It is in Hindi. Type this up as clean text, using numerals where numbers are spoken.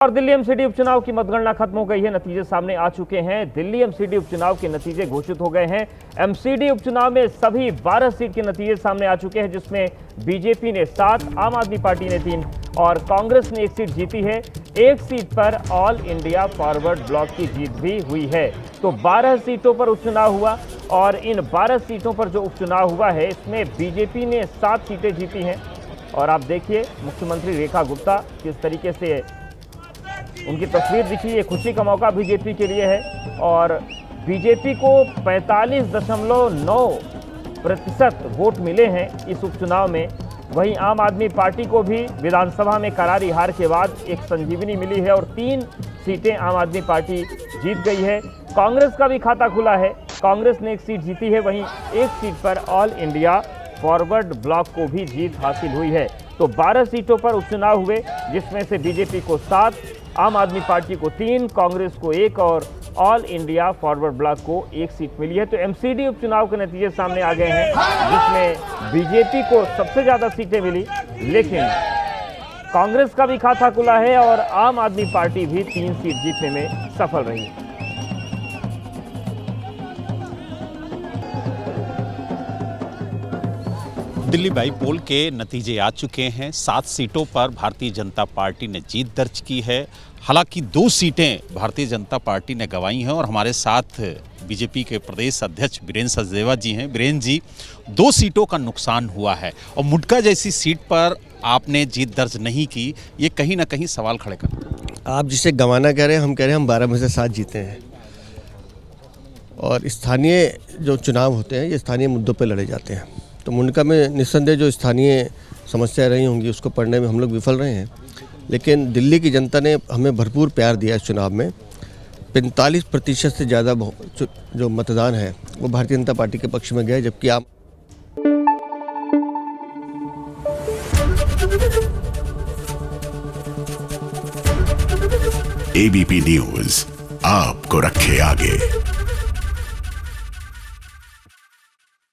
और दिल्ली एमसीडी उपचुनाव की मतगणना खत्म हो गई है। नतीजे सामने आ चुके हैं। दिल्ली एमसीडी उपचुनाव के नतीजे घोषित हो गए हैं। एमसीडी उपचुनाव में सभी 12 सीट के नतीजे सामने आ चुके हैं, जिसमें बीजेपी ने 7, आम आदमी पार्टी ने 3 और कांग्रेस ने 1 सीट जीती है। एक सीट पर ऑल इंडिया फॉरवर्ड ब्लॉक की जीत भी हुई है। तो 12 सीटों पर उपचुनाव हुआ और इन 12 सीटों पर जो उपचुनाव हुआ है, इसमें बीजेपी ने 7 सीटें जीती हैं। और आप देखिए मुख्यमंत्री रेखा गुप्ता किस तरीके से उनकी तस्वीर दिखी। ये खुशी का मौका बीजेपी के लिए है और बीजेपी को 45.9% वोट मिले हैं इस उपचुनाव में। वहीं आम आदमी पार्टी को भी विधानसभा में करारी हार के बाद एक संजीवनी मिली है और 3 सीटें आम आदमी पार्टी जीत गई है। कांग्रेस का भी खाता खुला है, कांग्रेस ने 1 सीट जीती है। वहीं एक सीट पर ऑल इंडिया फॉरवर्ड ब्लॉक को भी जीत हासिल हुई है। तो 12 सीटों पर उपचुनाव हुए, जिसमें से बीजेपी को 7, आम आदमी पार्टी को 3, कांग्रेस को 1 और ऑल इंडिया फॉरवर्ड ब्लॉक को 1 सीट मिली है। तो एमसीडी उपचुनाव के नतीजे सामने आ गए हैं, जिसमें बीजेपी को सबसे ज्यादा सीटें मिली, लेकिन कांग्रेस का भी खाता खुला है और आम आदमी पार्टी भी 3 सीट जीतने में सफल रही। दिल्ली बाईपोल के नतीजे आ चुके हैं। 7 सीटों पर भारतीय जनता पार्टी ने जीत दर्ज की है। हालांकि 2 सीटें भारतीय जनता पार्टी ने गंवाई हैं और हमारे साथ बीजेपी के प्रदेश अध्यक्ष वीरेंद्र सचदेवा जी हैं। वीरेंद्र जी, 2 सीटों का नुकसान हुआ है और मुंडका जैसी सीट पर आपने जीत दर्ज नहीं की, ये कहीं ना कहीं सवाल खड़े कर। आप जिसे गंवाना कह रहे हैं, हम कह रहे हैं हम 12 में से 7 जीते हैं। और स्थानीय जो चुनाव होते हैं, ये स्थानीय मुद्दों पर लड़े जाते हैं। तो मुंडका में निस्संदेह जो स्थानीय समस्याएं रही होंगी, उसको पढ़ने में हम लोग विफल रहे हैं। लेकिन दिल्ली की जनता ने हमें भरपूर प्यार दिया इस चुनाव में। 45% से ज़्यादा जो मतदान है वो भारतीय जनता पार्टी के पक्ष में गए, जबकि आम एबीपी न्यूज़ आपको रखे आगे।